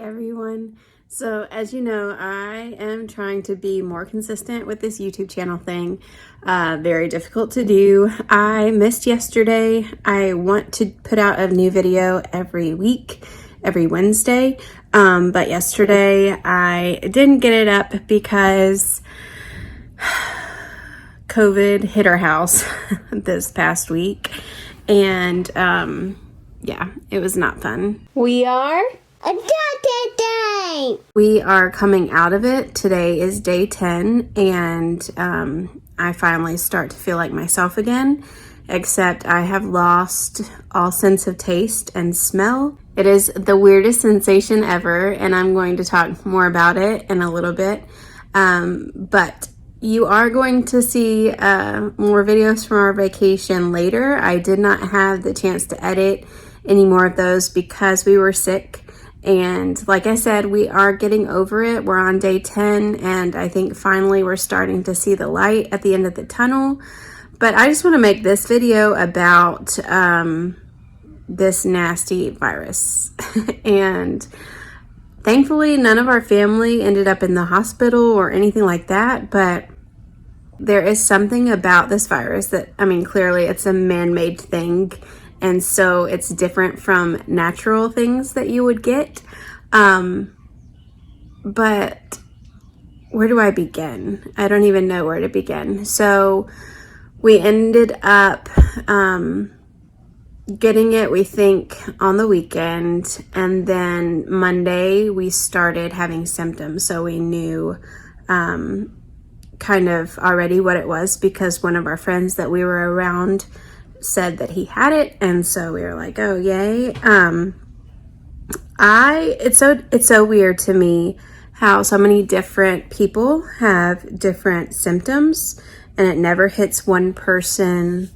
everyone. So as you know, I am trying to be more consistent with this YouTube channel thing. Very difficult to do. I missed yesterday. I want to put out a new video every week, every Wednesday. But yesterday I didn't get it up because COVID hit our house this past week. And yeah, it was not fun. We are Adopted Day! We are coming out of it. Today is day 10, and I finally start to feel like myself again, except I have lost all sense of taste and smell. It is the weirdest sensation ever, and I'm going to talk more about it in a little bit. But you are going to see more videos from our vacation later. I did not have the chance to edit any more of those because we were sick. And like I said, we are getting over it. We're on day 10, and I think finally we're starting to see the light at the end of the tunnel. But I just want to make this video about this nasty virus. And thankfully, none of our family ended up in the hospital or anything like that. But there is something about this virus that, I mean, clearly it's a man-made thing. And so it's different from natural things that you would get. But where do I begin? I don't even know where to begin. So we ended up getting it, we think, on the weekend. And then Monday we started having symptoms. So we knew kind of already what it was because one of our friends that we were around said that he had it, and so we were like, oh yay. It's so weird to me how so many different people have different symptoms, and it never hits one person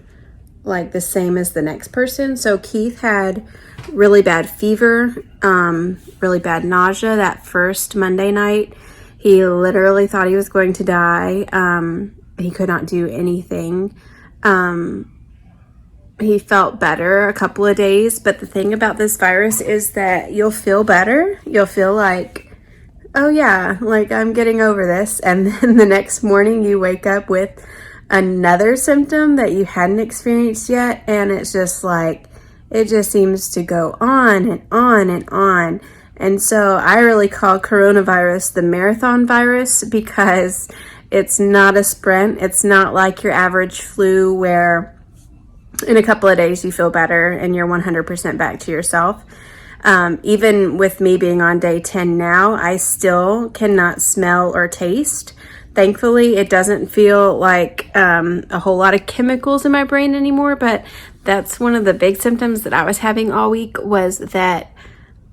like the same as the next person. So Keith had really bad fever, really bad nausea that first Monday night. He literally thought he was going to die. He could not do anything. He felt better a couple of days, but the thing about this virus is that you'll feel better. You'll feel like, oh yeah, like I'm getting over this. And then the next morning you wake up with another symptom that you hadn't experienced yet. And it's just like, it just seems to go on and on and on. And so I really call coronavirus the marathon virus because it's not a sprint. It's not like your average flu where in a couple of days you feel better and you're 100% back to yourself. Even with me being on day 10 now, I still cannot smell or taste. Thankfully, it doesn't feel like a whole lot of chemicals in my brain anymore, but that's one of the big symptoms that I was having all week, was that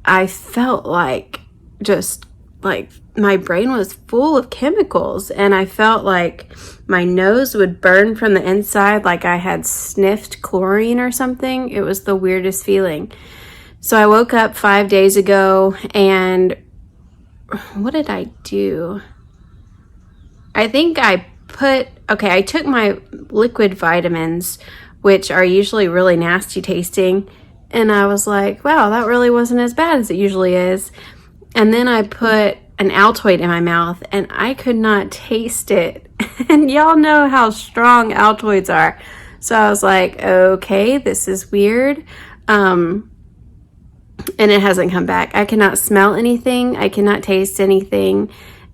I felt like just like my brain was full of chemicals, and I felt like my nose would burn from the inside like I had sniffed chlorine or something. It was the weirdest feeling. So I woke up 5 days ago, and what did I do? I think I took my liquid vitamins, which are usually really nasty tasting, and I was like, wow, that really wasn't as bad as it usually is. And then I put an Altoid in my mouth, and I could not taste it. And y'all know how strong Altoids are. So I was like, okay, this is weird. And it hasn't come back. I cannot smell anything. I cannot taste anything.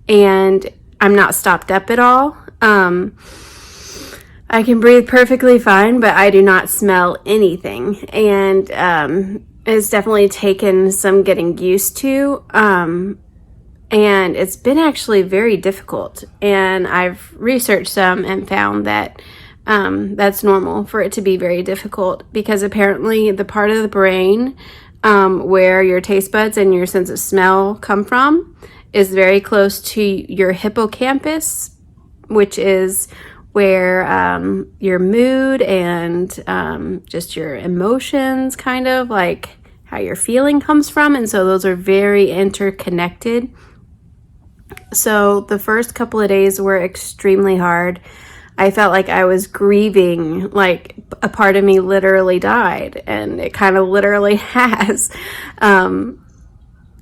And I'm not stopped up at all. I can breathe perfectly fine, but I do not smell anything. And it's definitely taken some getting used to. And it's been actually very difficult. And I've researched some and found that that's normal for it to be very difficult, because apparently the part of the brain where your taste buds and your sense of smell come from is very close to your hippocampus, which is where your mood and just your emotions, kind of like how you're feeling, comes from. And so those are very interconnected. So the first couple of days were extremely hard. I felt like I was grieving, like a part of me literally died, and it kind of literally has.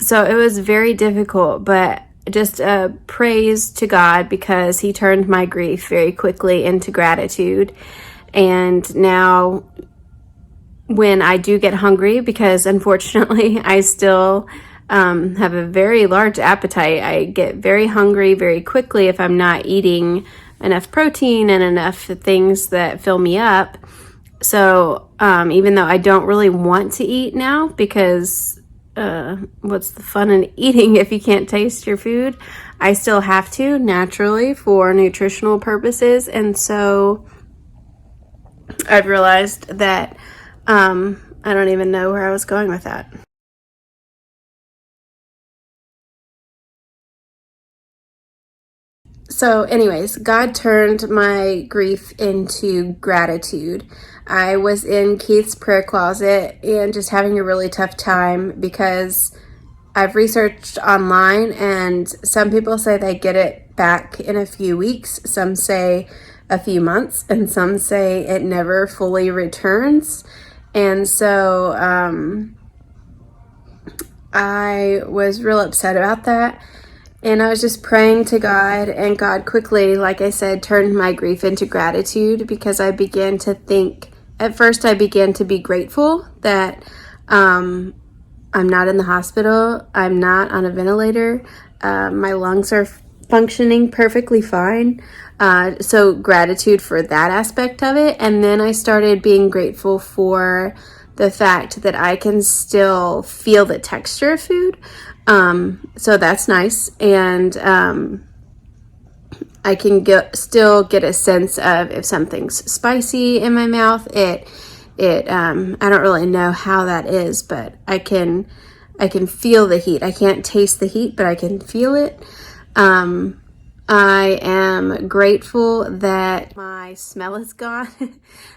So it was very difficult, but just a praise to God because he turned my grief very quickly into gratitude. And now when I do get hungry, because unfortunately I still have a very large appetite, I get very hungry very quickly if I'm not eating enough protein and enough things that fill me up. So even though I don't really want to eat now, because what's the fun in eating if you can't taste your food, I still have to naturally for nutritional purposes. And so I've realized that I don't even know where I was going with that. So anyways, God turned my grief into gratitude. I was in Keith's prayer closet and just having a really tough time because I've researched online and some people say they get it back in a few weeks. Some say a few months and some say it never fully returns. And so I was real upset about that. And I was just praying to God, and God quickly, like I said, turned my grief into gratitude because I began to think, at first I began to be grateful that I'm not in the hospital, I'm not on a ventilator, my lungs are functioning perfectly fine. So gratitude for that aspect of it. And then I started being grateful for the fact that I can still feel the texture of food. So that's nice. And I can still get a sense of if something's spicy in my mouth. I don't really know how that is, but I can feel the heat. I can't taste the heat, but I can feel it. I am grateful that my smell is gone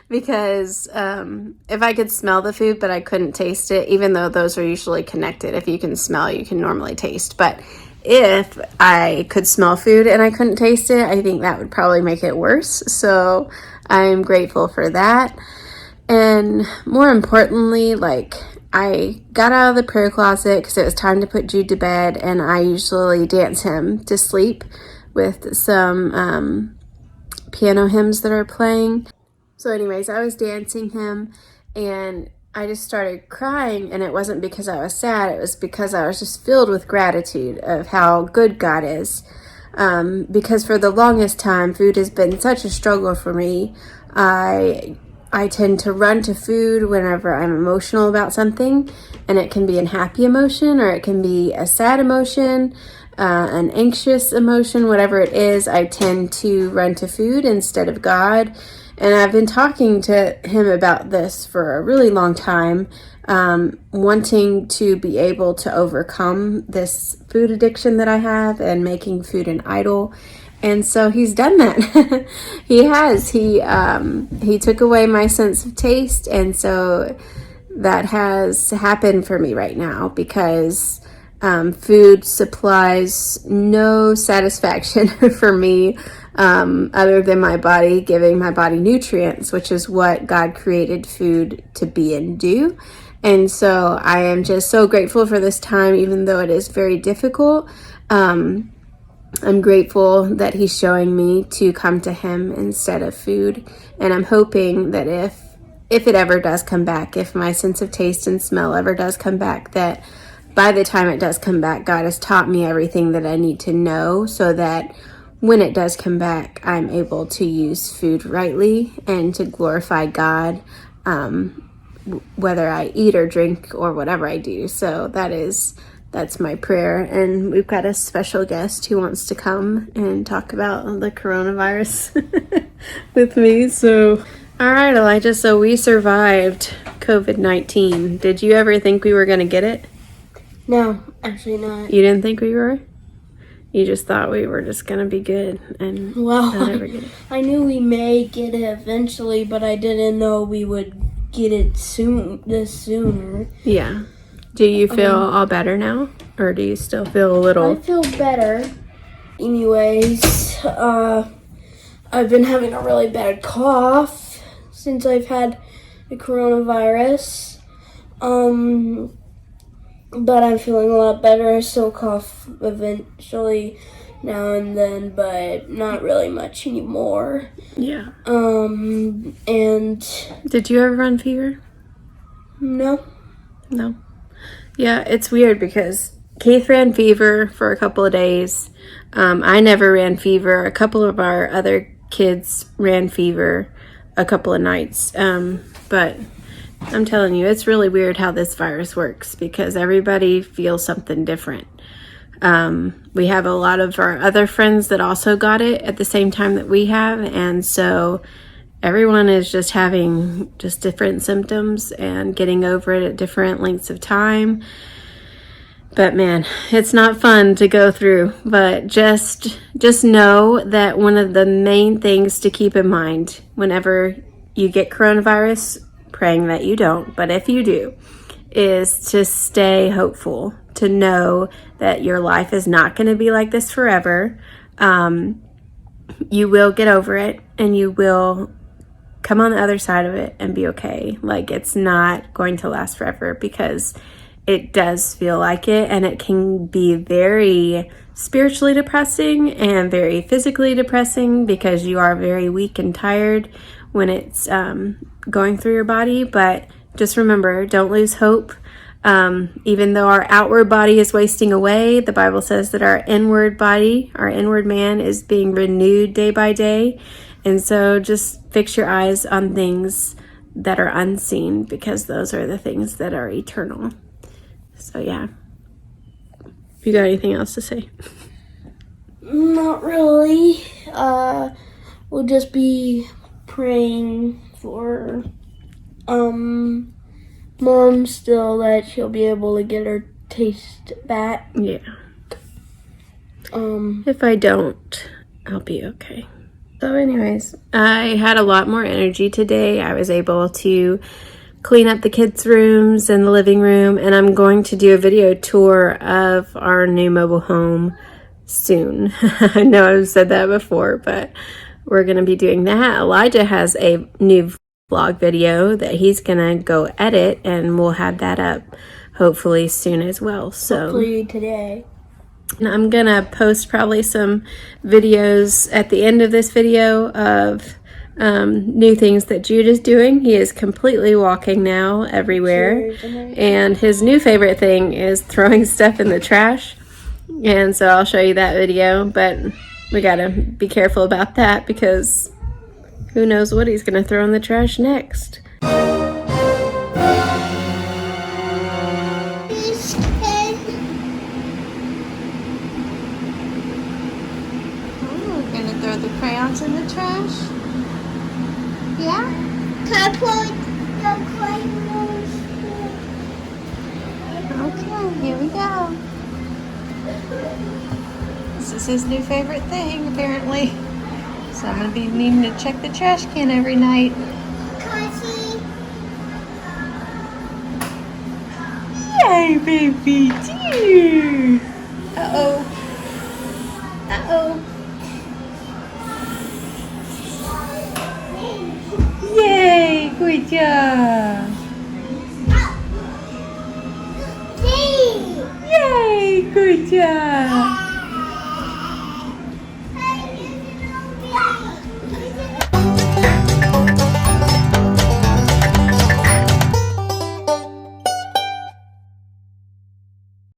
because if I could smell the food but I couldn't taste it, even though those are usually connected, if you can smell, you can normally taste. But if I could smell food and I couldn't taste it, I think that would probably make it worse. So I'm grateful for that. And more importantly, like, I got out of the prayer closet because it was time to put Jude to bed, and I usually dance him to sleep with some piano hymns that are playing. So anyways, I was dancing him and I just started crying, and it wasn't because I was sad, it was because I was just filled with gratitude of how good God is. Because for the longest time, food has been such a struggle for me. I tend to run to food whenever I'm emotional about something, and it can be a happy emotion or it can be a sad emotion, an anxious emotion, whatever it is. I tend to run to food instead of God. And I've been talking to him about this for a really long time, wanting to be able to overcome this food addiction that I have and making food an idol. And so he's done that. He has. He took away my sense of taste, and so that has happened for me right now because food supplies no satisfaction for me other than my body giving my body nutrients, which is what God created food to be and do. And so I am just so grateful for this time, even though it is very difficult. I'm grateful that he's showing me to come to him instead of food. And I'm hoping that if it ever does come back, if my sense of taste and smell ever does come back, that by the time it does come back, God has taught me everything that I need to know so that when it does come back, I'm able to use food rightly and to glorify God, whether I eat or drink or whatever I do. So that's my prayer. And we've got a special guest who wants to come and talk about the coronavirus with me. So, all right, Elijah, so we survived COVID-19. Did you ever think we were going to get it? No, actually not. You didn't think we were? You just thought we were just going to be good and not ever get it? I knew we may get it eventually, but I didn't know we would get it sooner. Yeah. Do you feel all better now? Or do you still feel a little... I feel better. Anyways, I've been having a really bad cough since I've had the coronavirus. but I'm feeling a lot better. I still cough eventually now and then, but not really much anymore. Yeah. And Did you ever run fever? no. No. Yeah, it's weird because Keith ran fever for a couple of days. I never ran fever. A couple of our other kids ran fever a couple of nights. But I'm telling you, it's really weird how this virus works because everybody feels something different. We have a lot of our other friends that also got it at the same time that we have. And so everyone is just having just different symptoms and getting over it at different lengths of time. But man, it's not fun to go through. But just know that one of the main things to keep in mind whenever you get coronavirus, praying that you don't, but if you do, is to stay hopeful, to know that your life is not going to be like this forever. You will get over it and you will come on the other side of it and be okay. Like, it's not going to last forever because it does feel like it, and it can be very spiritually depressing and very physically depressing because you are very weak and tired when it's going through your body. But just remember, don't lose hope. Even though our outward body is wasting away, the Bible says that our inward body, our inward man, is being renewed day by day. And so just fix your eyes on things that are unseen, because those are the things that are eternal. So yeah. You got anything else to say? Not really. We'll just be praying for Mom still, that she'll be able to get her taste back. Yeah. If I don't, I'll be okay. So anyways, I had a lot more energy today. I was able to clean up the kids' rooms and the living room, and I'm going to do a video tour of our new mobile home soon. I know I've said that before, but we're going to be doing that. Elijah has a new vlog video that he's going to go edit, and we'll have that up hopefully soon as well. So hopefully today. And I'm going to post probably some videos at the end of this video of new things that Jude is doing. He is completely walking now everywhere. And his new favorite thing is throwing stuff in the trash. And so I'll show you that video. But we got to be careful about that because who knows what he's going to throw in the trash next. Throw the crayons in the trash? Yeah? Can I put the crayons? Okay, here we go. This is his new favorite thing, apparently. So I'm going to be needing to check the trash can every night. Can I see? Yay, baby dear! Uh-oh. Uh-oh. Yay, good job. Yay, good job.